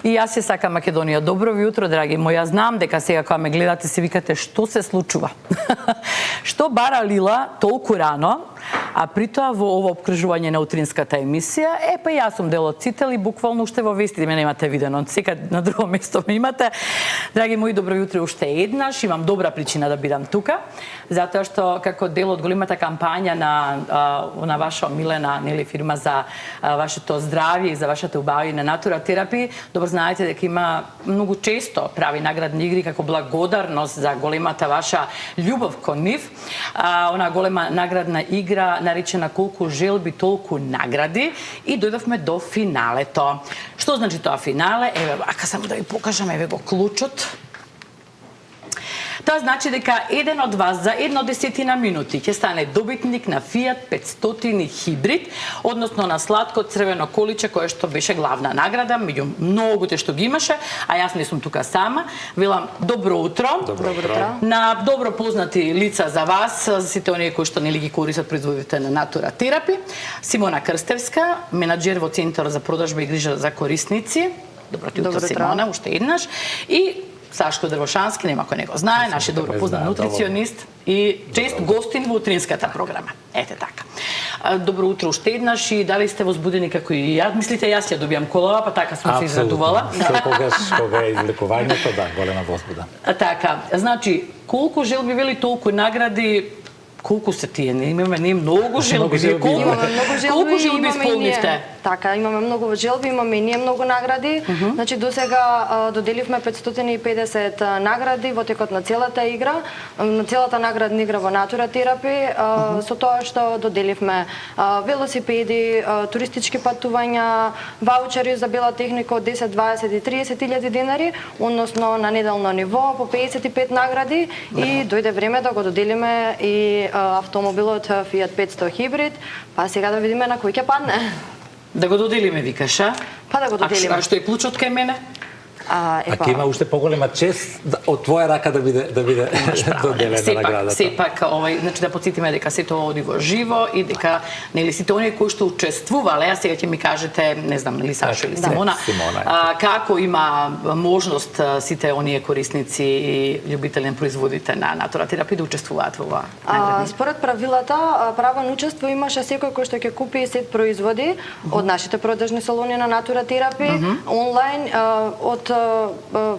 И јас се сакам Македонија. Добро ви утро, драги мои. Ја знам дека сега кога ме гледате се викате што се случува. Што бара Лила толку рано, а при тоа во ова обкружување на утринската емисија, па јас сум дел од Цител и буквално уште во вестите ме немате видено, сега на друго место ме имате. Драги мои, добро утро уште еднаш. Имам добра причина да бидам тука, затоа што како дел од големата кампања на ваша омилена фирма за вашето здравје и за вашата убави на Натура Терапи, добро знаете дека има многу често прави наградни игри како благодарност за големата ваша љубов кон нив. Она голема наградна игра наречена колку желби толку награди и дојдовме до финалето. Што значи тоа финале? Еве, ака само да ви покажам, еве го клучот. Тоа значи дека еден од вас за 1/10 минути ќе стане добитник на Fiat 500 хибрид, односно на сладко црвено количе кое што беше главна награда меѓу многуте што ги имаше, а јас не сум тука сама. Велам добро утро. Добро утро. На добро познати лица за вас, за сите оние кои што нели ги користат производите на Натура Терапи. Симона Крстевска, менаџер во Центар за продажба и грижа за корисници. Добро утро, Симона, уште еднаш. И Сашко Дрвошански, нема кој не го знае, нашиот добро познат нутриционист и чест гостин во утринската програма. Ете така. Добро утро уште еднаш и дали сте возбудени како и ја? Мислите јас ја добијам колава, па така сум се израдувала. Секогаш кога е излекувањето, да, голема возбуда. Така, значи, колку желби вели толку награди. Колку се тие? Имаме ние многу желби. Колку желби исполнивте? Така, имаме многу желби, имаме и ние многу награди. Значи, досега доделивме 550 награди во текот на целата игра, на целата наградна игра во Натура Терапи, со тоа што доделивме велосипеди, туристички патувања, ваучери за бела техника од 10, 20 и 30 илјади денари, односно на неделно ниво по 55 награди и дојде време да го доделиме и автомобилот Fiat 500 хибрид, па сега да видиме на кој ќе падне. Да го доделиме, викаш, а? Па да го доделиме. А што е клучот кај мене? А ќе има уште поголема чест од твоја рака да биде доделена наградата. Сепак, значи да потсетиме дека сето оди во живо и дека нели сите оние кои што учествувале, а сега ќе ми кажете, не знам, нели Сашо или Симона, како има можност сите оние корисници и љубители на производите на Натура Терапи да учествуваат во ова наградни? Според правилата, право на учество имаше секој кој што ќе купи сет производи од нашите продажни салони на Натура Терапи, онлайн, од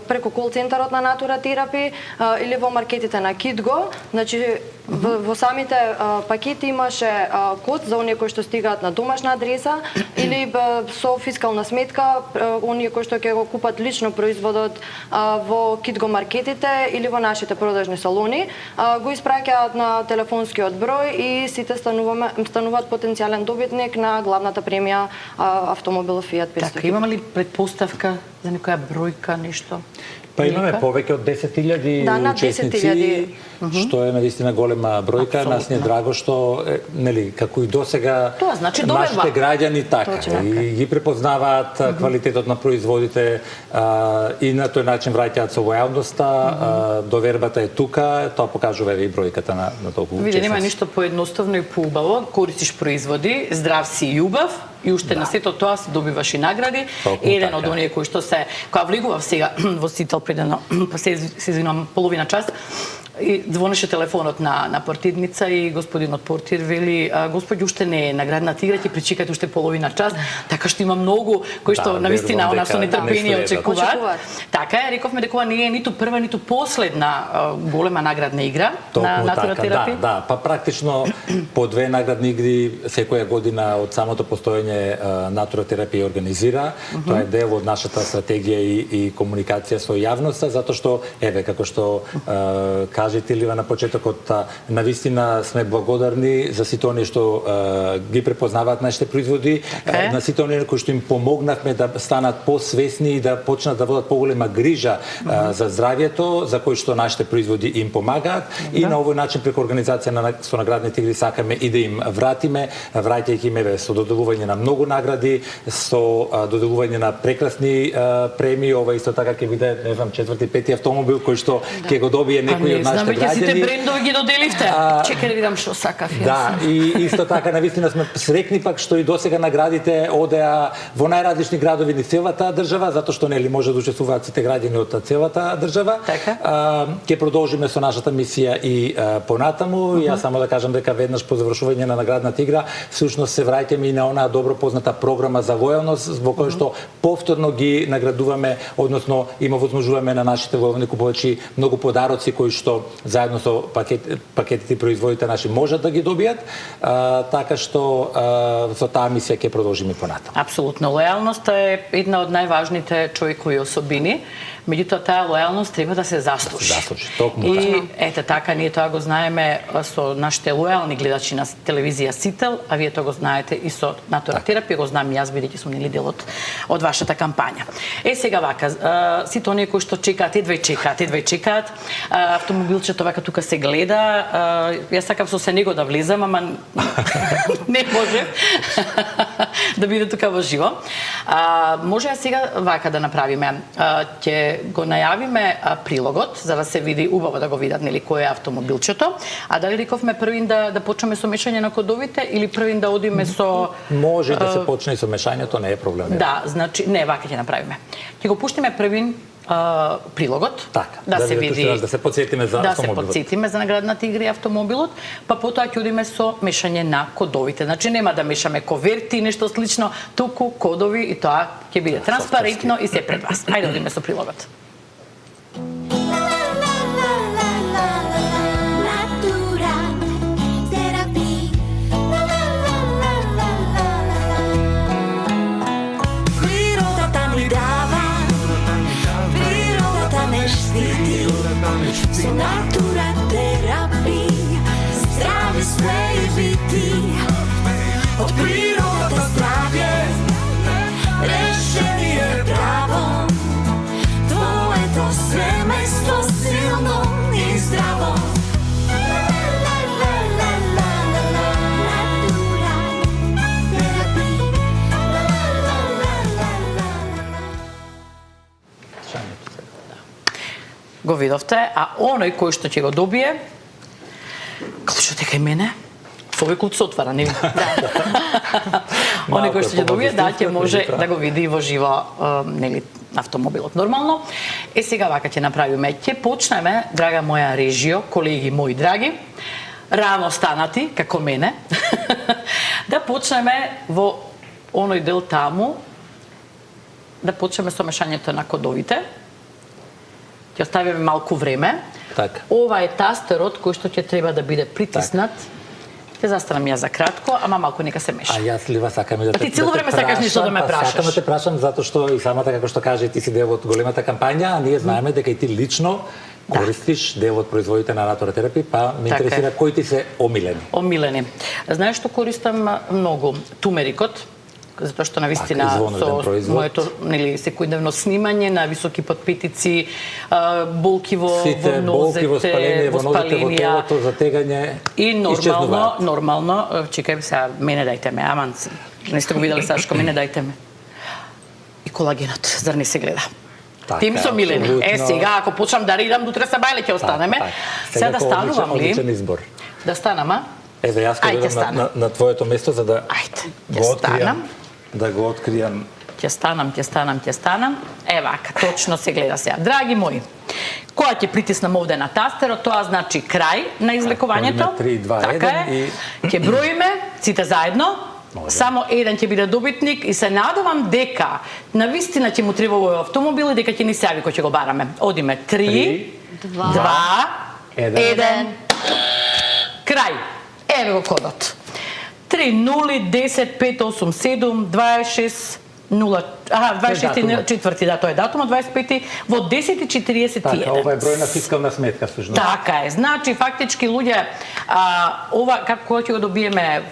преку кол центарот на Натура Терапи или во маркетите на Китго. Значи во самите пакети имаше код за оние кои што стигаат на домашна адреса или со фискална сметка оние кои што ќе го купат лично производот во Китго маркетите или во нашите продажни салони, го испраќаат на телефонскиот број и сите стануваат потенцијален добитник на главната премија автомобил Fiat 500. Така, имаме ли предпоставка за некоја бројка, нешто? Па имаме повеќе од 10.000 учесници, што е навистина голема бројка. Нас ни е драго што, нели, како и досега, нашите граѓани така и ги препознаваат квалитетот на производите и на тој начин враќаат се во јавноста, довербата е тука, тоа покажува и бројката на толку учесници. Види, нема ништо поедноставно и поубаво, користиш производи, здрав си и убав, и уште на сето тоа се добиваш и награди. Еден од оние кои што се, кога влегував сега во Цител пред едно, се извинувам, половина час, и звонеше телефонот на портирница и господинот портир вели: "Господи, уште не е наградната игра, ќе причекате уште половина час", така што има многу кои што навистина она со нетрпение очекуваат. Така е, рековме дека ова не е ниту прва ниту последна голема наградна игра на Натура Терапи. Да, па практично по две наградни игри секоја година од самото постоење Натура Терапи организира. Тоа е дел од нашата стратегија и комуникација со јавноста, затоа што еве како што кажете ли на почетокот, навистина сме благодарни за сите оние што ги препознаваат нашите производи, на сите оние кои што им помогнавме да станат посвесни и да почнат да водат поголема грижа за здравјето, за кои што нашите производи им помагаат и на овој начин преку организација со наградните игри сакаме и да им вратиме, враќајќи им со доделување на многу награди, со доделување на прекрасни премии. Ова исто така ќе биде, не знам, 4-5 автомобил кој што ќе го добие некој од нашите веќе сите граѓани. брендови ги доделивте. Чекај да видам што сакав јас. Да, и исто така навистина сме срекни пак што и досега наградите одеа во најразлични градови низ целата држава, затоа што нели може да учествуваат сите граѓани од целата држава. Така. Ќе продолжиме со нашата мисија и понатаму. Јас само да кажам дека веднаш по завршување на наградната игра, всушност се враќаме и на онаа добро позната програма за лојалност, во која што повторно ги наградуваме, односно има возможуваме на нашите војовни купувачи многу подароци кои што заедно со пакетите и производите наши можат да ги добијат, така што со таа мисија ќе продолжиме понатаму. Апсолутно, лојалноста е една од најважните човекови особини. Меѓутоа, таа лојалност треба да се заслужи. Токму И ете така, ние тоа го знаеме со нашите лојални гледачи на телевизија Сител, а вие тоа го знаете и со Натура терапија, го знам и јас, бидејќи сум нели дел од вашата кампања. Сега вака, сите оние кои што чекаат, едва и чекаат, автомобилчето вака тука се гледа, јас сакам со се него да влезам, ама не може да биде тука во живо. Може сега вака да направиме, ќе го најавиме прилогот за да се види убаво да го видат нели кој е автомобилчето, а дали рековме првин да почнеме со мешање на кодовите или првин да одиме со може да се почне и со мешањето, не е проблем. Да, значи не, вака ќе направиме. Ќе го пуштиме првин прилогот, така, да се види, да се подсетиме за автомобилот. Да се подсетиме за наградната игра и автомобилот, па потоа ќе одиме со мешање на кодовите. Значи нема да мешаме коверти, нешто слично, туку кодови и тоа ќе биде транспарентно и се пред вас. Ајде одиме со прилогот. Со Натура терапија здрави сме и бити. Од природа здравје решение право. Твоето семејство силно и здраво. Го видовте, а оној кој што ќе го добие, клучот е кај мене, овој клуч се отвара, не ви? Да. Оној кој што ќе добие, да, ќе може да го види во живо, нели, автомобилот. Нормално. Сега вака ќе направиме, ќе почнеме, драга моја режио, колеги мои драги, рано станати, како мене, да почнеме во оној дел таму, да почнеме со мешањето на кодовите. Ќе оставиме малку време. Така. Ова е тастерот кој што ќе треба да биде притиснат. Ќе застанам ја за кратко, ама малку нека се меша. А јас Лива сакам и да те ти цело време сакаш нешто да ме прашаш. Сакам да те прашам затоа што и самата како што кажа ти си дел од големата кампања, а ние знаеме дека и ти лично користиш дел од производите на Натура терапија, па ме интересира кои ти се омилени. Омилени. Знаеш што користам многу? Тумерикот, затоа што навистина со моето нели секојдневно снимање на високи подпитици, болки во нозете, во спаление, во нозете, во телото, затегање и нормално, чекај сега, мене дајте ме, аман, не сте го видели Сашко, мене дајте ме. И колагенот, зар не се гледа? Тим со милени. Сега, ако почнам да ридам, утре се бајле ќе останеме. Сега да станувам ли? Да станам, Еве, јас ќе додам на твоето место за да го откријам. Да го откријам. Ќе станам. Вака, точно се гледа сега. Драги мои, кога ќе притиснам овде на тастерот, тоа значи крај на излекувањето. 3, 2, 1 така е. Ќе броиме сите заедно. Само еден ќе биде добитник и се надевам дека навистина ќе му треба овој автомобил и дека ќе ни се јави кој ќе го бараме. Одиме 3, 2, 1. Крај. Еве го кодот. 3 0 10 5 8 7 26 0 26 да, тоа е датумот 25 во 10:41. Така, ова е бројна фискална сметка всушност. Така е. Значи фактички луѓе ова како ќе го добиеме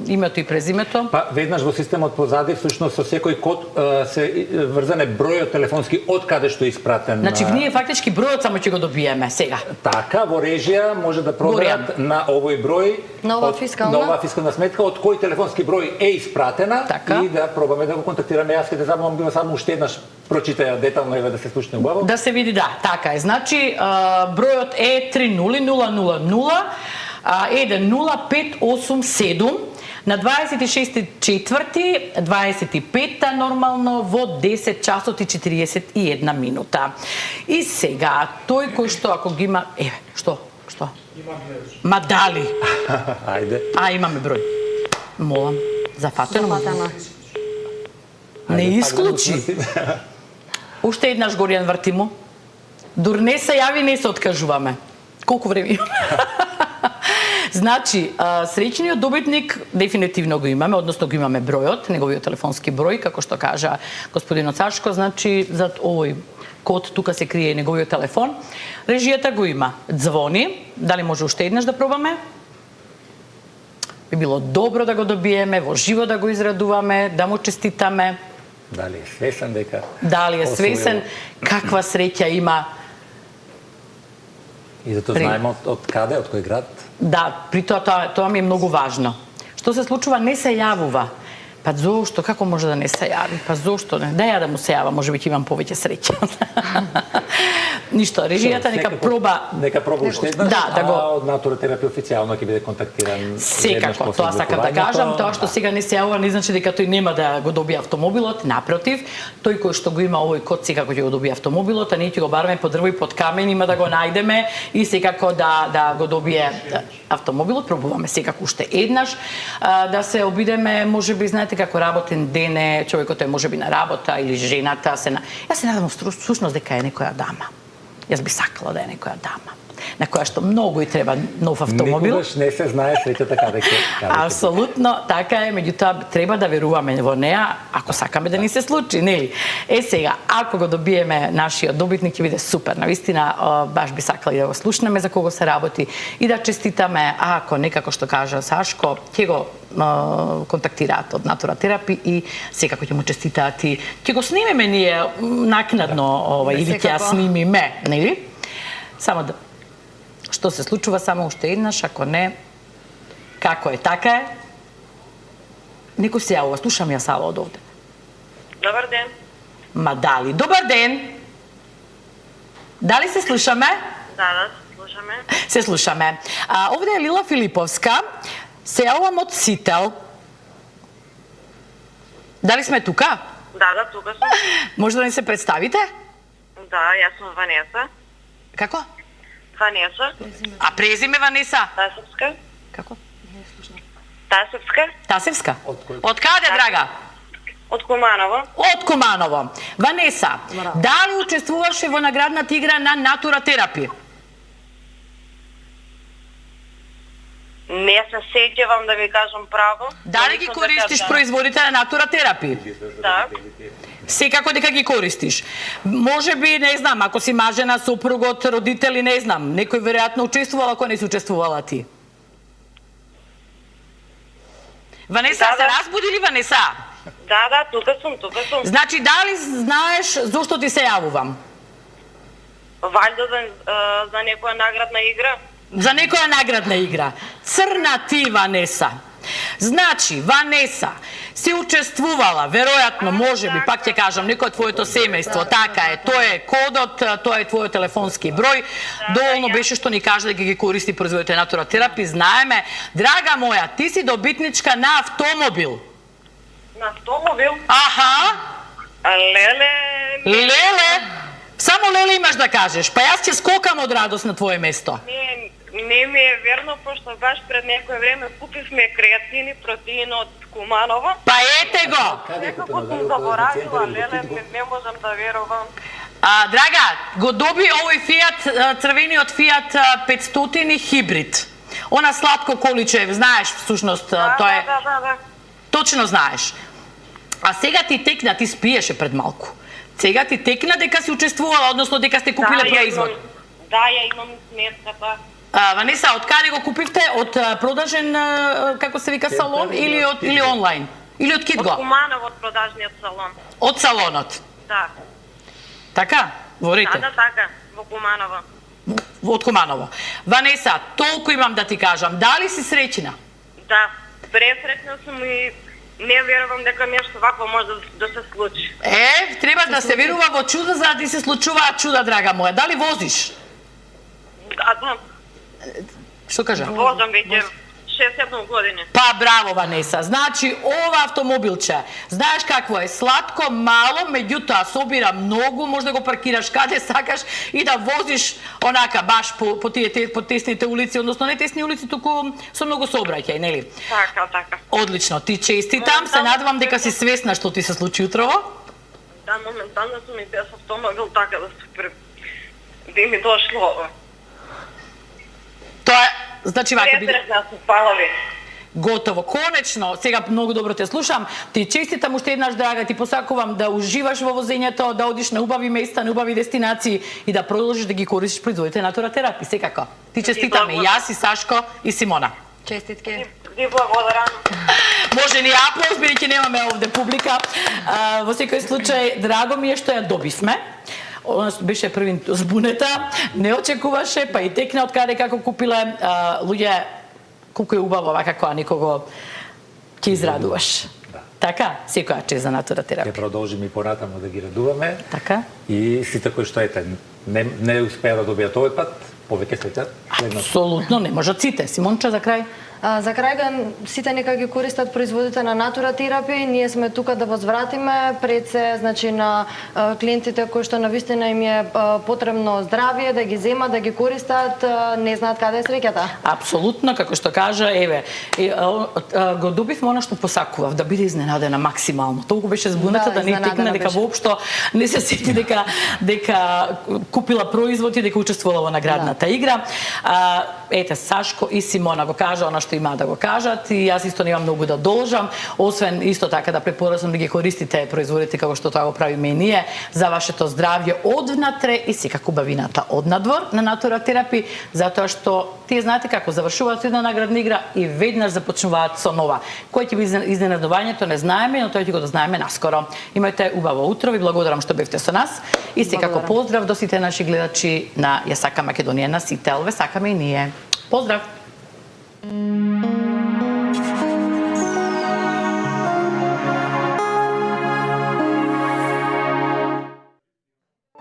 името и презимето? Па веднаш во системот позади всушност со секој код се врзан е бројот телефонски од каде што е испратен. Значи ние фактички бројот само ќе го добиеме сега. Така, во режија може да проверат на овој број на ова фискална сметка од кој телефонски број е испратена и да пробаме да го контактираме време, јас ќе те замолам била само уште еднаш прочитаја детално еве да се слушне убаво. Да се види, да, така е. Значи, бројот е 3000 10587 на 26.4. 25-та нормално во 10 часот и 41 минута. И сега, тој кој што ако ги има... Еве, што? Ма дали? Ајде. Имаме број. Молам, зафатено. Не исклучи. Уште еднаш Горијан врти му. Дур не се јави, не се откажуваме. Колку време има? Значи, среќниот добитник дефинитивно го имаме, односно го имаме бројот, неговиот телефонски број, како што кажа господинот Сашко, значи зад овој код тука се крие неговиот телефон. Режијата го има. Звони, дали може уште еднаш да пробаме? Би било добро да го добиеме, во живо да го израдуваме, да му честитаме. Дали е свесен дека... Дали е свесен, каква среќа има. И да то знаеме од каде, од кој град? Да, при тоа ми е многу важно. Што се случува, не се јавува. Па зошто, како може да не се јави? Па зошто не? Да ја да му се јава, може би ќе имам повеќе среќа. Ништо, режијата нека проба... Нека проба уште еднаш, да го... а од натуротерапија официјално ќе биде контактиран. Секако, тоа сакам да кажам, тоа што сега не се јавува не значи дека тој нема да го добие автомобилот, напротив, тој кој што го има овој код секако ќе го добие автомобилот, а ние ќе го бараме под дрво и под камен, има да го најдеме и секако да го добие автомобилот. Пробуваме секако уште еднаш да се обидеме, можеби знаете како работен ден е, човекот е можеби на работа или жената Јас се надам всушност дека е некоја дама. Јас би сакала да е некоја дама, на која што многу и треба нов автомобил. Никогаш не се знае среќата каде ќе. Апсолутно, така е, меѓутоа треба да веруваме во неа, ако сакаме да ни се случи, нели? Сега, ако го добиеме нашиот добитник ќе биде супер. Навистина, баш би сакала и да го слушнеме за кого се работи и да честитаме, ако некако што кажа Сашко, ќе го контактираат од натуротерапи и секако ќе му честитаат и ќе го снимиме ние накнадно или ќе ја снимиме, нели? Само да што се случува само уште еднаш, ако не, како е, така е. Некој се јавува, слушам ја Сава од овде. Добар ден. Ма дали, добар ден. Дали се слушаме? Да, слушаме. Се слушаме. Овде е Лила Филиповска. Се јавувам од Сител. Дали сме тука? Да, тука сум. Може да ни се представите? Да, јас сум Ванеса. Како? Ванеса. А презиме Ванеса? Тасевска. Како? Тасевска. Тасевска? Од каде, драга? Од Куманово. Од Куманово. Ванеса, дали учествуваше во наградната игра на натуротерапи? Не се сеќавам да ви кажам право. Дали ги користиш производите на натуротерапи? Да. Секако дека ги користиш. Може би, не знам, ако си мажена, сопругот, родители, не знам, некој веројатно учествувал, ако не си учествувала ти. Ванеса, Да, се разбудили, Ванеса? Да, тука сум. Значи, дали знаеш зошто ти се јавувам? Валјда за некоја наградна игра. За некоја наградна игра. Црна ти, Ванеса. Значи, Ванеса, си учествувала, веројатно, можеби, пак ќе кажам, некој од твоето семејство, така е, тоа е кодот, тоа е твојот телефонски број, доволно беше што ни кажа дека ги користи производите на натуротерапи, знаеме. Драга моја, ти си добитничка на автомобил. На автомобил? Аха. Леле. Само леле имаш да кажеш, па јас ќе скокам од радост на твое место. Не ми е верно, пошто баш пред некој време купивме креатини протеин од Куманово. Па ете го! Некако сум заборавила, леле, не можам да верувам. Драга, го доби овој Фиат, црвениот Фиат 500 хибрид. Она сладко количе, знаеш, всушност, тоа е... Да. Точно знаеш. А сега ти текна, ти спиеше пред малку. Сега ти текна дека си учествувала, односно дека сте купиле производ. Да, ја имам сметката. Ванеса, од каде го купивте? Од продажен, како се вика, салон или онлайн? Или од Китго? Од Куманово, од продажниот салон. Од салонот? Да. Така? Говорите? Да, така, во Куманово. Од Куманово. Ванеса, толку имам да ти кажам. Дали си среќна? Да, пресреќна сум и Не верувам дека нешто вакво може да се случи. Треба да се верува во чуда, за да ти се случуваат чуда, драга моја. Дали возиш? Да. Што кажа? Возам веќе 6-7 години. Па браво, Ванеса. Значи, ова автомобилче, знаеш какво е? Сладко, мало, меѓутоа собира многу, може да го паркираш каде сакаш и да возиш онака баш по тесните улици, односно не тесни улици, туку со многу сообраќај, нели? Така. Одлично, ти честитам, се надевам дека си свесна што ти се случи утрово. Да, моментално сум и без автомобил, така да супер. Би ми дошло. Тоа е, значи вака биде. Пресречна сум, фала ви. Готово. Конечно, сега многу добро те слушам. Ти честитам уште еднаш, драга, ти посакувам да уживаш во возењето, да одиш на убави места, на убави дестинации и да продолжиш да ги користиш производите на натуратерапи. Секако. Ти честитаме и јас, и Сашко, и Симона. Честитки. Ви благодарам. Може ни аплауз, бидејќи немаме овде публика. Во секој случај, драго ми е што ја добивме. Она беше првин збунета, не очекуваше, па и текна од каде како купиле. Луѓе, колку е убаво вака кога некого ќе израдуваш. Да. Така, секоја чест за натуратерапија. Ќе продолжиме и понатаму да ги радуваме. Така. И сите кои што не успеа да добијат овој пат, повеќе среќа. Апсолутно, не можат сите. Симонча, за крај? За крај, сите нека ги користат производите на натуратерапија. Ние сме тука да возвратиме пред се, значи на клиентите кои што навистина им е потребно здравје, да ги земат, да ги користат, не знаат каде е среќата. Апсолутно, како што кажа, еве, го добивме она што посакував, да биде изненадена максимално. Толку беше збунета да не текна дека воопшто не се сети дека купила производ и дека учествувала во наградната игра. Ете, Сашко и Симона го кажа она што има да го кажат и јас исто немам многу да должам, освен исто така да препорачам да ги користите производите како што тоа го правиме и ние за вашето здравје одвнатре и секако бавината однадвор на натуратерапи, затоа што тие знаете како завршуваат со една наградна игра и веднаш започнуваат со нова. Кој ќе биде изненадувањето не знаеме, но тоа ќе го дознаеме наскоро. Имајте убаво утро, ви благодарам што бевте со нас и секако поздрав до сите наши гледачи на Ја сака Македонија на сите, ве сакаме и ние. Поздрав!